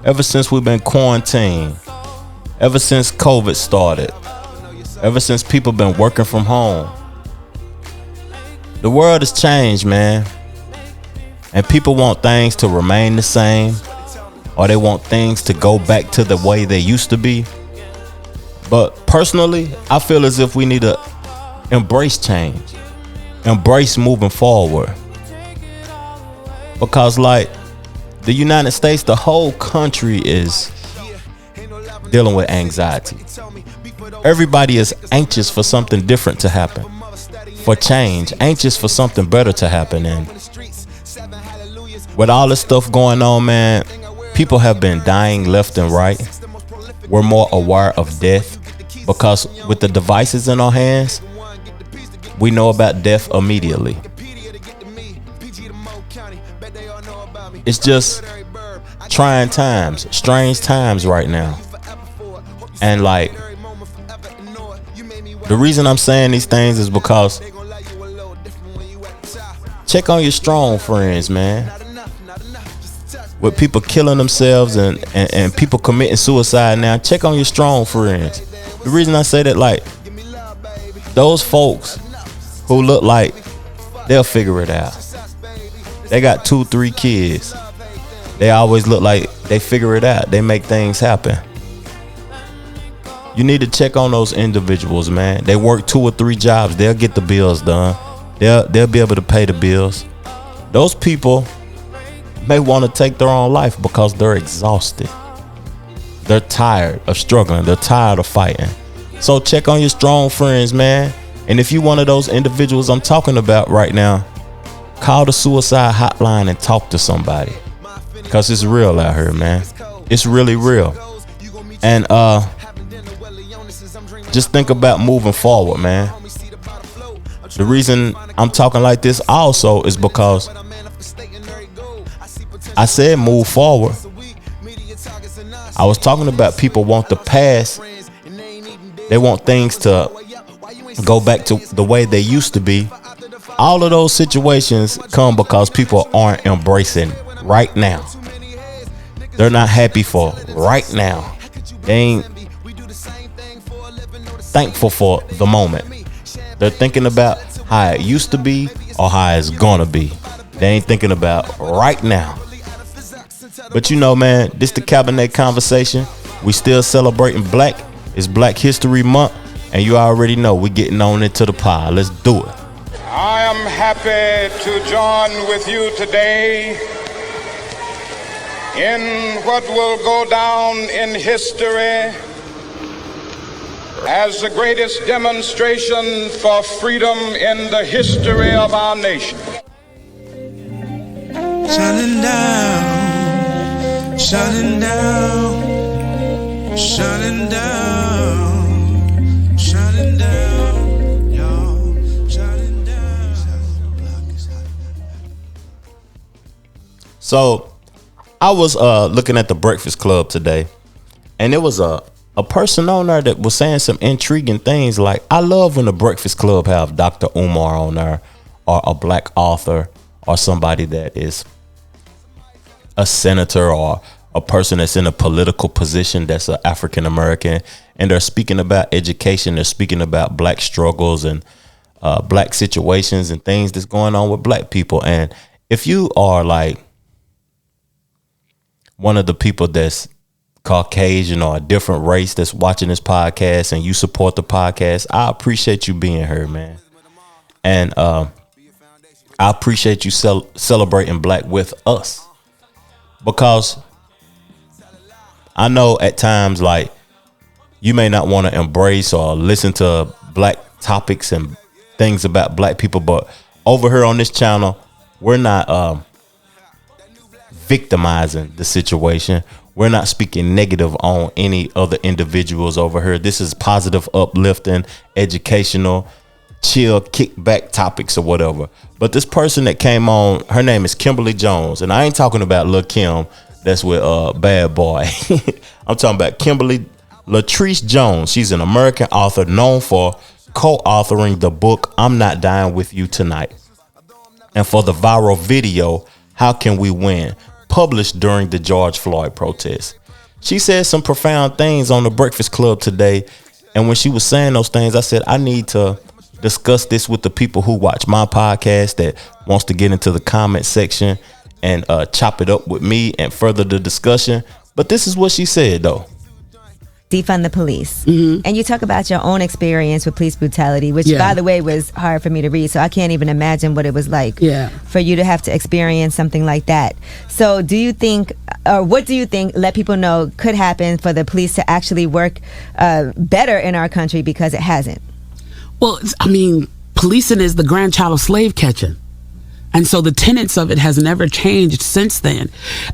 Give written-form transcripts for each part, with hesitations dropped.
ever since we've been quarantined, ever since COVID started, ever since people been working from home. The world has changed, man. And people want things to remain the same, or they want things to go back to the way they used to be. But personally, I feel as if we need to embrace change, embrace moving forward. Because like the United States, the whole country is dealing with anxiety. Everybody is anxious for something different to happen, for change, anxious for something better to happen. And with all this stuff going on, man, people have been dying left and right. We're more aware of death because with the devices in our hands, we know about death immediately. It's just trying times, strange times right now. And like, the reason I'm saying these things is because check on your strong friends, man. With people killing themselves and people committing suicide now, check on your strong friends. The reason I say that, like, those folks who look like they'll figure it out. They got 2-3 kids. They always look like they figure it out. They make things happen. You need to check on those individuals, man. They work 2 or 3 jobs. They'll get the bills done. They'll be able to pay the bills. Those people may want to take their own life because they're exhausted. They're tired of struggling. They're tired of fighting. So check on your strong friends, man. And if you're one of those individuals I'm talking about right now, call the suicide hotline and talk to somebody. Because it's real out here, man. It's really real. And just think about moving forward, man. The reason I'm talking like this also is because I said move forward. I was talking about people want the past. They want things to go back to the way they used to be. All of those situations come because people aren't embracing right now. They're not happy for right now. They ain't thankful for the moment. They're thinking about how it used to be or how it's gonna be. They ain't thinking about right now. But you know, man, this the Cabernet conversation. We still celebrating black. It's Black History Month, and you already know we getting on into the pie. Let's do it. I am happy to join with you today in what will go down in history as the greatest demonstration for freedom in the history of our nation. Shining down, shining down, shining down, shining down, y'all, shining down. So I was looking at the Breakfast Club today, and there was a person on there that was saying some intriguing things. Like, I love when the Breakfast Club have Dr. Umar on there, or a black author, or somebody that is a senator or a person that's in a political position that's an African American, and they're speaking about education. They're speaking about black struggles and black situations and things that's going on with black people. And if you are like one of the people that's Caucasian or a different race that's watching this podcast and you support the podcast, I appreciate you being here, man. And I appreciate you celebrating black with us, because I know at times, like, you may not want to embrace or listen to black topics and things about black people, but over here on this channel, we're not victimizing the situation. We're not speaking negative on any other individuals over here. This is positive, uplifting, educational, chill, kickback topics or whatever. But this person that came on, her name is Kimberly Jones. And I ain't talking about Lil' Kim that's with Bad Boy. I'm talking about Kimberly Latrice Jones. She's an American author known for co-authoring the book I'm Not Dying With You Tonight, and for the viral video, How Can We Win? published during the George Floyd protest. She said some profound things on the Breakfast Club today. And when she was saying those things, I said, I need to discuss this with the people who watch my podcast that wants to get into the comment section and chop it up with me and further the discussion. But this is what she said, though. Defund the police. And you talk about your own experience with police brutality, which, by the way, was hard for me to read. So I can't even imagine what it was like for you to have to experience something like that. So do you think, or what do you think, let people know could happen for the police to actually work better in our country, because it hasn't? Well, I mean, policing is the grandchild of slave catching. And so the tenets of it has never changed since then.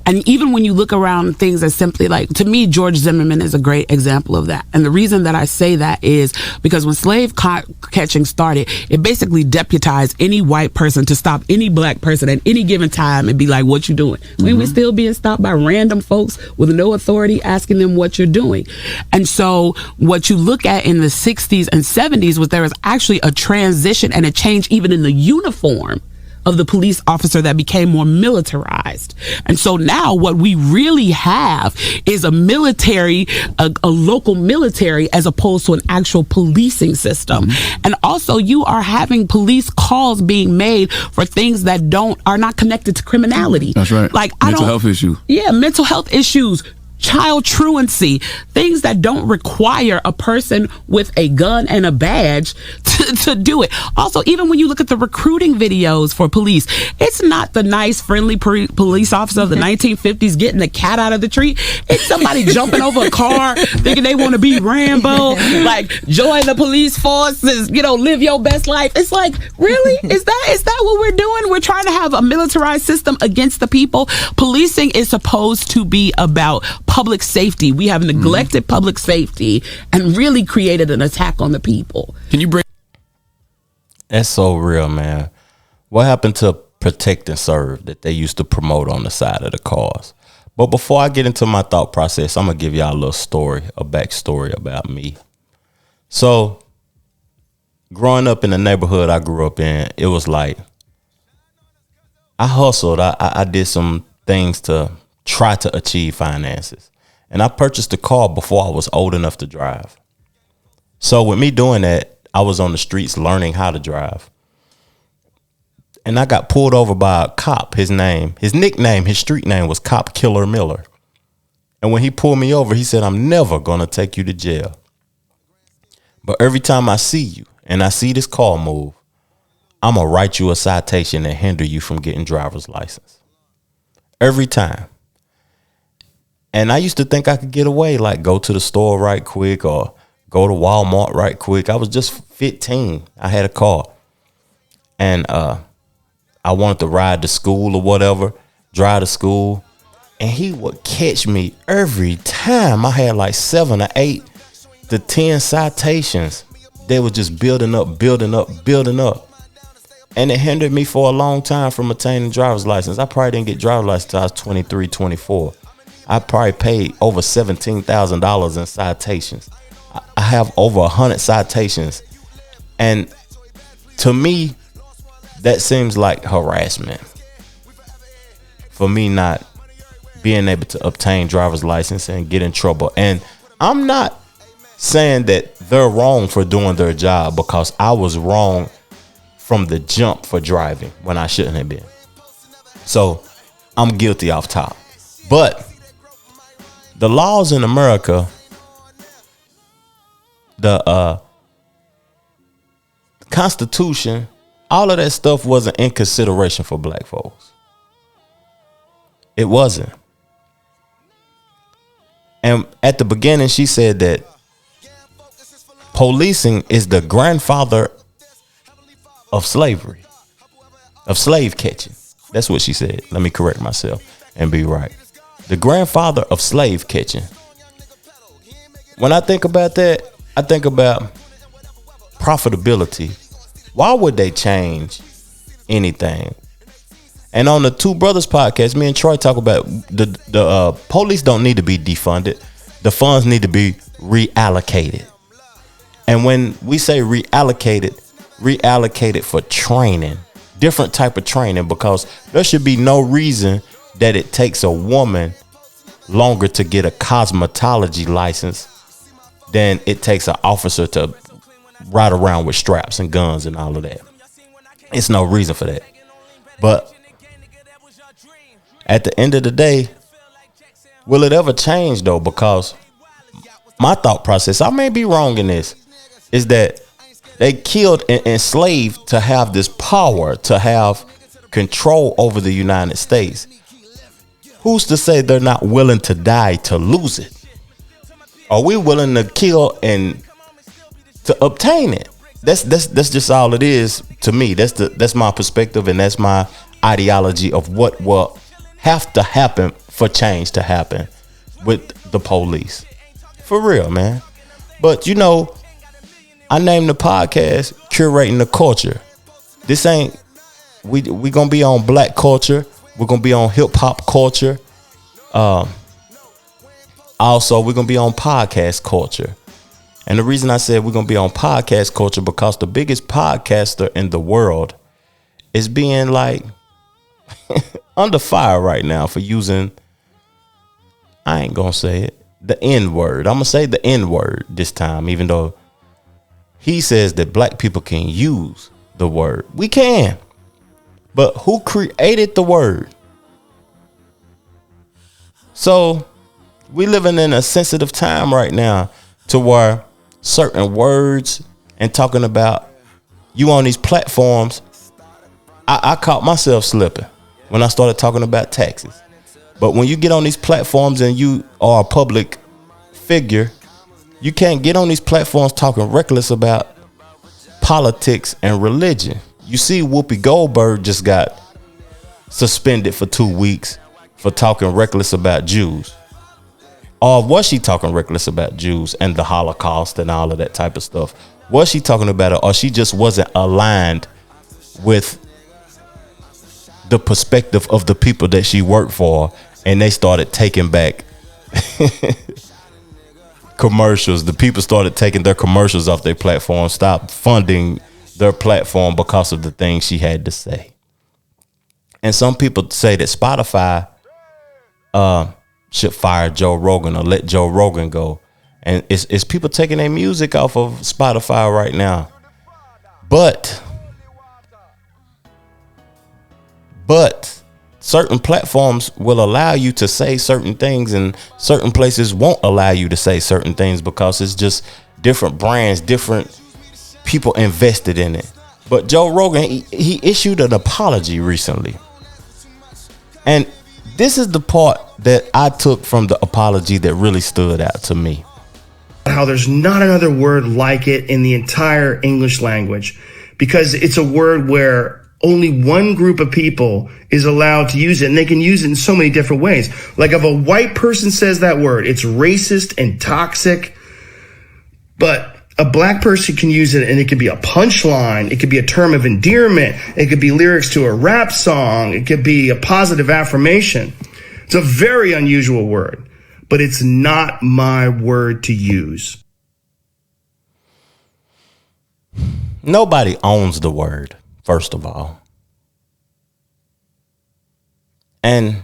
And even when you look around things as simply like, to me, George Zimmerman is a great example of that. And the reason that I say that is because when slave catching started, it basically deputized any white person to stop any black person at any given time and be like, what you doing? We still being stopped by random folks with no authority asking them what you're doing. And so what you look at in the 60s and 70s was there was actually a transition and a change even in the uniform of the police officer that became more militarized. And so now what we really have is a military, a local military, as opposed to an actual policing system. And also you are having police calls being made for things that are not connected to criminality. That's right. Like mental health issue. Yeah, mental health issues. Child truancy, things that don't require a person with a gun and a badge to do it. Also, even when you look at the recruiting videos for police, it's not the nice, friendly police officer of the 1950s getting the cat out of the tree. It's somebody jumping over a car thinking they want to be Rambo, like join the police forces, live your best life. It's like, really? Is that what we're doing? We're trying to have a militarized system against the people. Policing is supposed to be about public safety. We have neglected public safety and really created an attack on the people. Can you bring? That's so real, man. What happened to protect and serve that they used to promote on the side of the cars? But before I get into my thought process, I'm going to give y'all a little story, a backstory about me. So growing up in the neighborhood I grew up in, it was like I hustled. I did some things to try to achieve finances. And I purchased a car before I was old enough to drive. So with me doing that, I was on the streets learning how to drive. And I got pulled over by a cop. His nickname, his street name was Cop Killer Miller. And when he pulled me over, he said, I'm never going to take you to jail. But every time I see you and I see this car move, I'm going to write you a citation and hinder you from getting driver's license. Every time. And I used to think I could get away, like go to the store right quick or go to Walmart right quick. I was just 15. I had a car. And I wanted to ride to school or whatever, drive to school. And he would catch me every time. I had like 7 or 8 to 10 citations. They were just building up. And it hindered me for a long time from attaining driver's license. I probably didn't get driver's license until I was 23, 24. I probably paid over $17,000 in citations. I have over 100 citations. And to me, that seems like harassment. For me not being able to obtain driver's license and get in trouble. And I'm not saying that they're wrong for doing their job, because I was wrong from the jump for driving when I shouldn't have been. So I'm guilty off top. But the laws in America, the Constitution, all of that stuff wasn't in consideration for black folks. It wasn't. And at the beginning, she said that policing is the grandfather of slavery, of slave catching. That's what she said. Let me correct myself and be right. The grandfather of slave catching. When I think about that, I think about profitability. Why would they change anything? And on the Two Brothers podcast, me and Troy talk about the police don't need to be defunded. The funds need to be reallocated. And when we say reallocated for training, different type of training, because there should be no reason that it takes a woman longer to get a cosmetology license than it takes an officer to ride around with straps and guns and all of that. It's no reason for that. But at the end of the day, will it ever change though? Because my thought process, I may be wrong in this, is that they killed and enslaved to have this power, to have control over the United States. Who's to say they're not willing to die to lose it? Are we willing to kill and to obtain it? That's just all it is to me. That's my perspective, and that's my ideology of what will have to happen for change to happen with the police. For real, man. But you know, I named the podcast Curating the Culture. This ain't, we gonna be on black culture. We're gonna be on hip hop culture. Also, we're gonna be on podcast culture. And the reason I said we're gonna be on podcast culture, because the biggest podcaster in the world is being like under fire right now for using, I ain't gonna say it, the N word. I'm gonna say the N word this time, even though he says that black people can use the word. We can. But who created the word? So we living in a sensitive time right now to where certain words and talking about you on these platforms, I caught myself slipping when I started talking about taxes. But when you get on these platforms and you are a public figure, you can't get on these platforms talking reckless about politics and religion. You see, Whoopi Goldberg just got suspended for 2 weeks for talking reckless about Jews. Or was she talking reckless about Jews and the Holocaust and all of that type of stuff? Was she talking about it, or she just wasn't aligned with the perspective of the people that she worked for, and they started taking back commercials? The people started taking their commercials off their platform, stopped funding their platform because of the things she had to say. And some people say that Spotify should fire Joe Rogan or let Joe Rogan go. And it's people taking their music off of Spotify right now. But certain platforms will allow you to say certain things, and certain places won't allow you to say certain things because it's just different brands, different people invested in it. But Joe Rogan, he issued an apology recently. And this is the part that I took from the apology that really stood out to me. How there's not another word like it in the entire English language, because it's a word where only one group of people is allowed to use it, and they can use it in so many different ways. Like if a white person says that word, it's racist and toxic, but a black person can use it and it could be a punchline. It could be a term of endearment. It could be lyrics to a rap song. It could be a positive affirmation. It's a very unusual word, but it's not my word to use. Nobody owns the word, first of all. And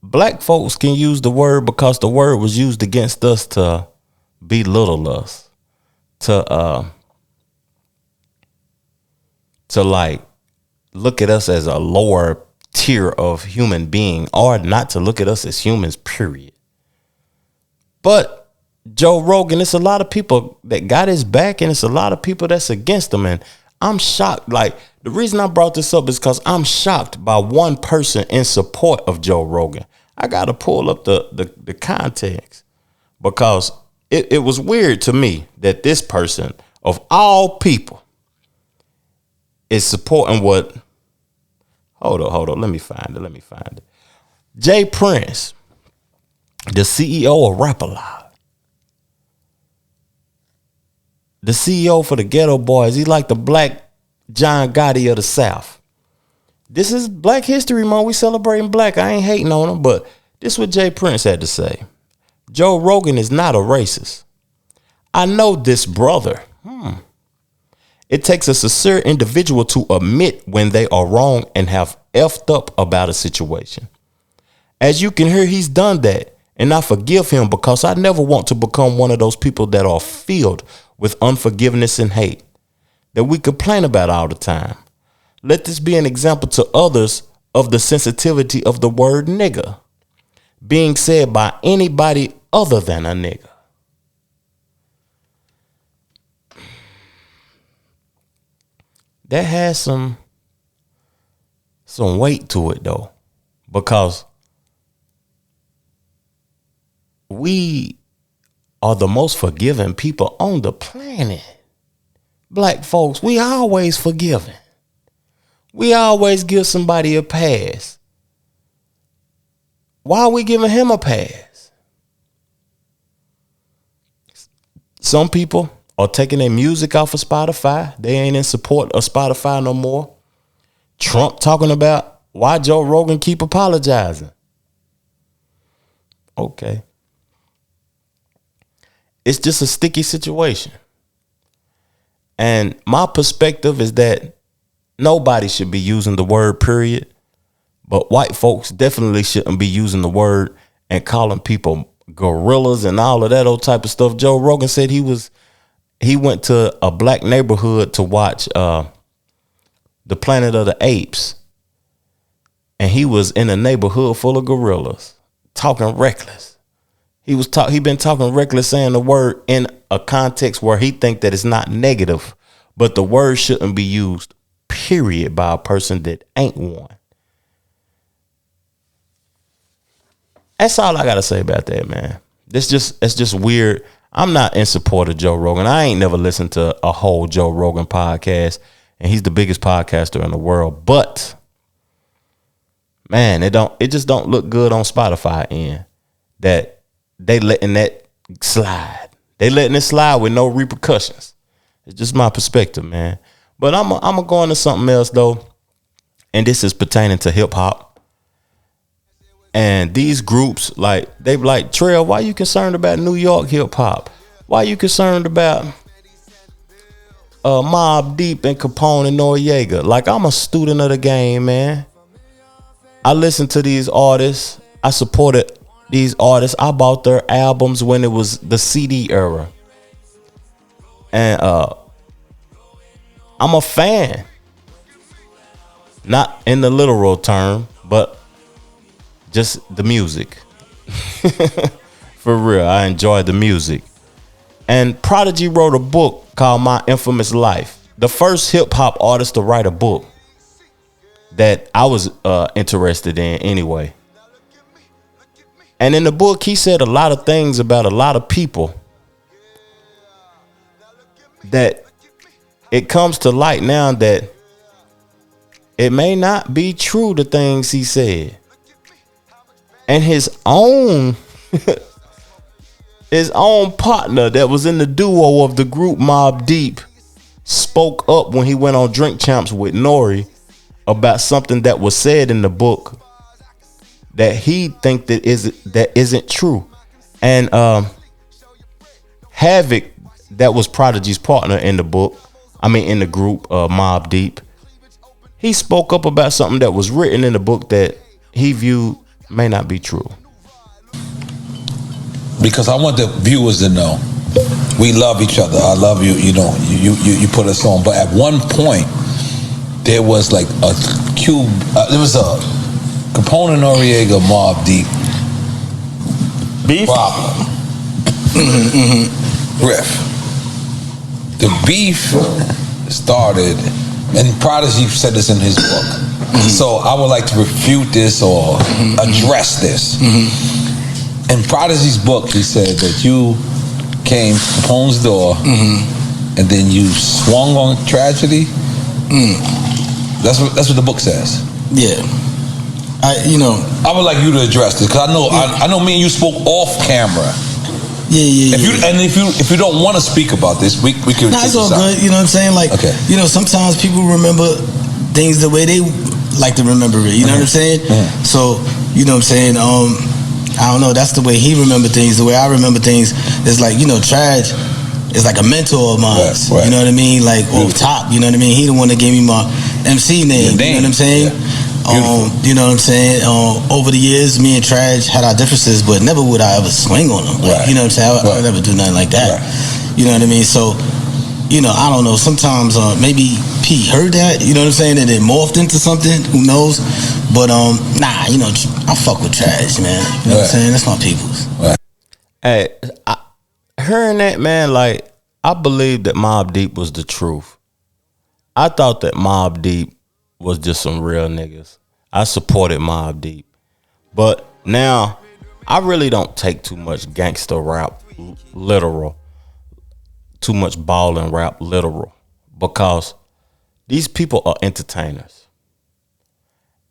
black folks can use the word because the word was used against us to belittle us, to like look at us as a lower tier of human being, or not to look at us as humans, period. But Joe Rogan, it's a lot of people that got his back, and it's a lot of people that's against him. And I'm shocked. Like, the reason I brought this up is because I'm shocked by one person in support of Joe Rogan. I got to pull up the context, because it was weird to me that this person, of all people, is supporting what. Hold on. Let me find it. Jay Prince, the CEO of Rapalot, the CEO for the Ghetto Boys. He's like the black John Gotti of the South. This is Black History Month. We celebrating black. I ain't hating on him, but this is what Jay Prince had to say. Joe Rogan is not a racist. I know this brother. It takes a sincere individual to admit when they are wrong and have effed up about a situation. As you can hear, he's done that. And I forgive him because I never want to become one of those people that are filled with unforgiveness and hate that we complain about all the time. Let this be an example to others of the sensitivity of the word nigger being said by anybody other than a nigger. That has some weight to it though, because we are the most forgiving people on the planet. Black folks, we always forgiving. We always give somebody a pass. Why are we giving him a pass? Some people are taking their music off of Spotify. They ain't in support of Spotify no more. Trump talking about why Joe Rogan keep apologizing. Okay. It's just a sticky situation. And my perspective is that nobody should be using the word period, but white folks definitely shouldn't be using the word and calling people gorillas and all of that old type of stuff. Joe Rogan said he went to a black neighborhood to watch the Planet of the Apes, and he was in a neighborhood full of gorillas talking reckless. He been talking reckless, saying the word in a context where he think that it's not negative, but the word shouldn't be used, period, by a person that ain't one. That's all I gotta say about that, man. It's just weird. I'm not in support of Joe Rogan. I ain't never listened to a whole Joe Rogan podcast, and he's the biggest podcaster in the world. But man, it just don't look good on Spotify end that they letting that slide. They letting it slide with no repercussions. It's just my perspective, man. But I'm gonna go into something else though, and this is pertaining to hip hop. And these groups, like, they be like, Trail, why you concerned about New York hip hop? Why you concerned about Mobb Deep and Capone and Noriega? Like, I'm a student of the game, man. I listen to these artists. I supported these artists. I bought their albums when it was the CD era. And I'm a fan. Not in the literal term, but just the music. For real, I enjoy the music. And Prodigy wrote a book called My Infamous Life. The first hip hop artist to write a book that I was interested in anyway. And in the book, he said a lot of things about a lot of people that it comes to light now that it may not be true, the things he said. And his own partner that was in the duo of the group Mobb Deep spoke up when he went on Drink Champs with Nori about something that was said in the book that he think that isn't true. And Havoc, that was Prodigy's partner in the book, in the group Mobb Deep, he spoke up about something that was written in the book that he viewed may not be true. Because I want the viewers to know we love each other. I love you. You know, you put us on. But at one point, there was like a there was a Capone and Noriega Mobb Deep beef problem. Riff. The beef started, and Prodigy said this in his book. So I would like to refute this or address this. In Prodigy's book, he said that you came to Capone's door and then you swung on Tragedy. That's what the book says. Yeah. I would like you to address this because I know me and you spoke off camera. Yeah. If you don't want to speak about this, we can. Nah, it's all good. You know what I'm saying? Like, okay. Sometimes people remember things the way they like to remember it. You know what I'm saying? So, you know what I'm saying? I don't know. That's the way he remembered things. The way I remember things is like, Traj, is like a mentor of mine. Right. You know what I mean? Like off top. You know what I mean? He the one that gave me my MC name. You know what I'm saying? You know what I'm saying? Over the years, me and Trash had our differences, but never would I ever swing on him. Like, you know what I'm saying? I would never do nothing like that. You know what I mean? So, you know, I don't know. Sometimes maybe Pete heard that. You know what I'm saying? And it morphed into something. Who knows? But nah, you know, I fuck with Trash, man. You know what I'm saying? That's my people's. Hey, hearing that, man, like, I believe that Mobb Deep was the truth. I thought that Mobb Deep was just some real niggas. I supported Mobb Deep. But now, I really don't take too much gangster rap literal. Too much ballin' rap literal. Because these people are entertainers.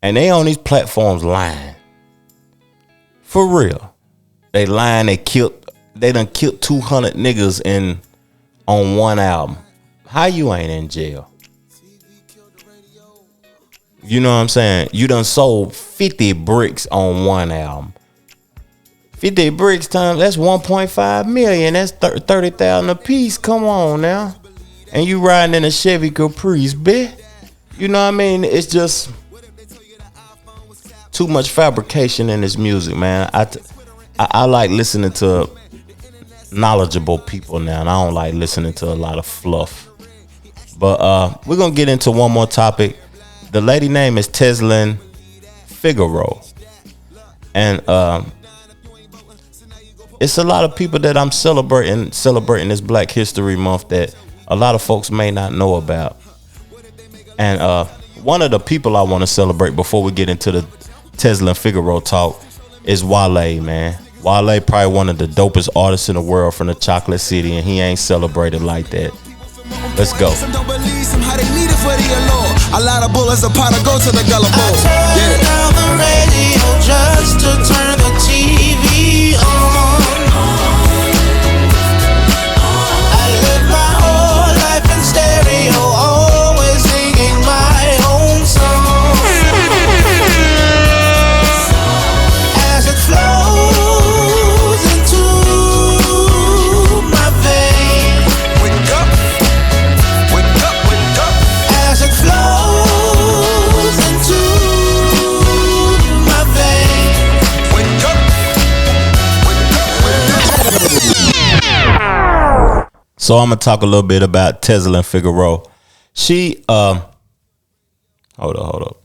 And they on these platforms lying. For real. They lying, they done killed 200 niggas on one album. How you ain't in jail? You know what I'm saying? You done sold 50 bricks on one album. 50 bricks times, that's 1.5 million. That's 30,000 a piece. Come on now. And you riding in a Chevy Caprice, bitch. You know what I mean? It's just too much fabrication in this music, man. I like listening to knowledgeable people now, and I don't like listening to a lot of fluff. But we're going to get into one more topic. The lady name is Teslin Figaro. And it's a lot of people that I'm celebrating this Black History Month that a lot of folks may not know about. And one of the people I want to celebrate before we get into the Teslin Figaro talk is Wale, man. Wale probably one of the dopest artists in the world from the Chocolate City, and he ain't celebrated like that. Let's go. A lot of bullets, a pot of go to the gullible. I turn down the radio just to turn the TV on. I live my whole life in stereo, always singing my own song. As it flows into my veins. Wake up, wake up, wake up. As it flows into my veins. Wake up, wake up, wake up. So I'm gonna talk a little bit about Teslin Figaro. She hold up.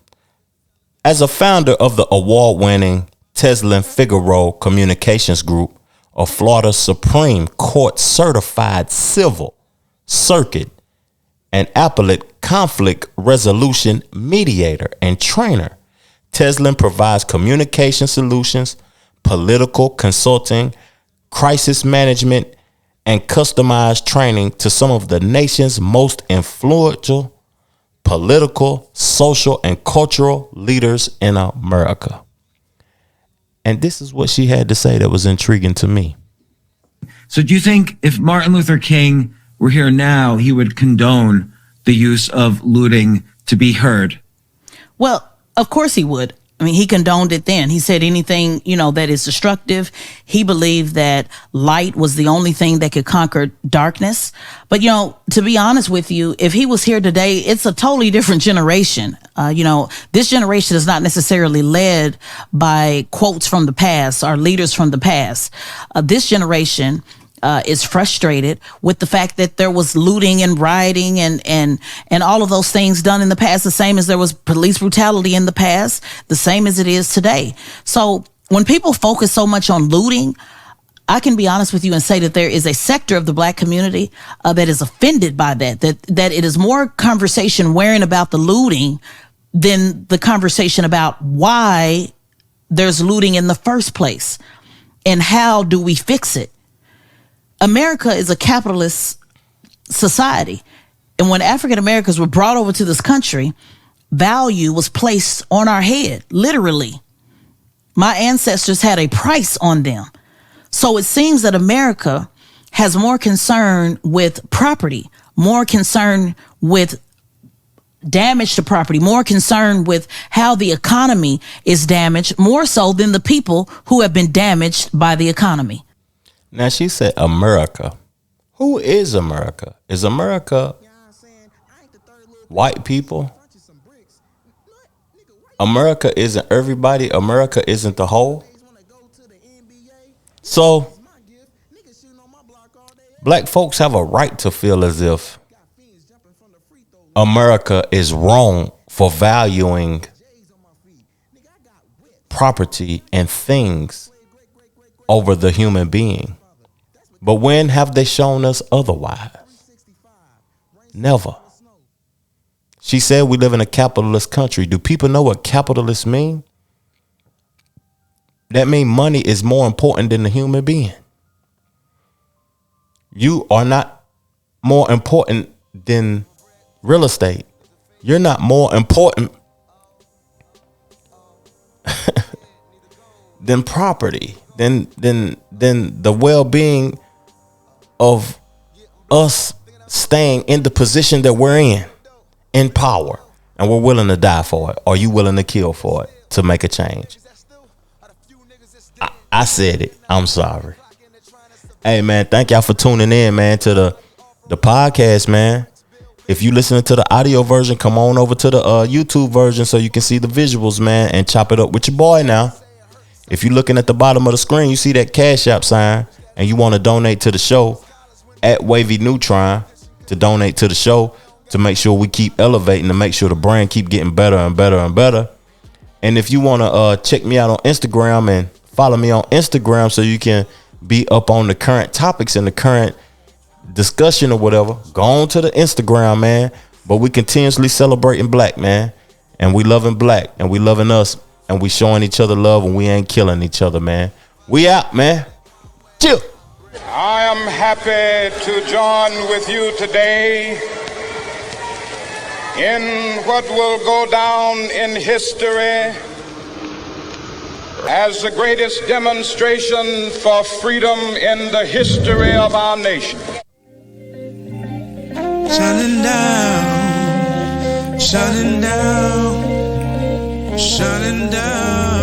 As a founder of the award-winning Teslin Figaro Communications Group, a Florida Supreme Court certified civil, circuit, and appellate conflict resolution mediator and trainer, Teslin provides communication solutions, political consulting, crisis management, and customized training to some of the nation's most influential political, social, and cultural leaders in America. And this is what she had to say that was intriguing to me. So do you think if Martin Luther King were here now, he would condone the use of looting to be heard? Well, of course he would. I mean, he condoned it then. He said anything, that is destructive. He believed that light was the only thing that could conquer darkness. But, to be honest with you, if he was here today, it's a totally different generation. This generation is not necessarily led by quotes from the past or leaders from the past. This generation is frustrated with the fact that there was looting and rioting and all of those things done in the past, the same as there was police brutality in the past, the same as it is today. So when people focus so much on looting, I can be honest with you and say that there is a sector of the Black community that is offended by that it is more conversation wearing about the looting than the conversation about why there's looting in the first place and how do we fix it. America is a capitalist society. And when African Americans were brought over to this country, value was placed on our head, literally. My ancestors had a price on them. So it seems that America has more concern with property, more concern with damage to property, more concern with how the economy is damaged, more so than the people who have been damaged by the economy. Now, she said America. Who is America? Is America white people? America isn't everybody. America isn't the whole. So black folks have a right to feel as if America is wrong for valuing property and things over the human being. But when have they shown us otherwise? Never. She said we live in a capitalist country. Do people know what capitalist mean? That means money is more important than the human being. You are not more important than real estate. You're not more important than property, than the well-being of us staying in the position that we're in power, and we're willing to die for it. Are you willing to kill for it to make a change? I said it. I'm sorry. Hey man, thank y'all for tuning in, man, to the podcast, man. If you listening to the audio version, come on over to the YouTube version so you can see the visuals, man, and chop it up with your boy now. If you're looking at the bottom of the screen, you see that Cash App sign, and you want to donate to the show at Wavy Neutron to donate to the show to make sure we keep elevating, to make sure the brand keep getting better and better and better. And if you want to check me out on Instagram and follow me on Instagram so you can be up on the current topics and the current discussion or whatever, go on to the Instagram, man. But we continuously celebrating black, man, and we loving black, and we loving us, and we showing each other love, and we ain't killing each other, man. We out, man. Chill. I am happy to join with you today in what will go down in history as the greatest demonstration for freedom in the history of our nation. Shining down, shining down, shining down.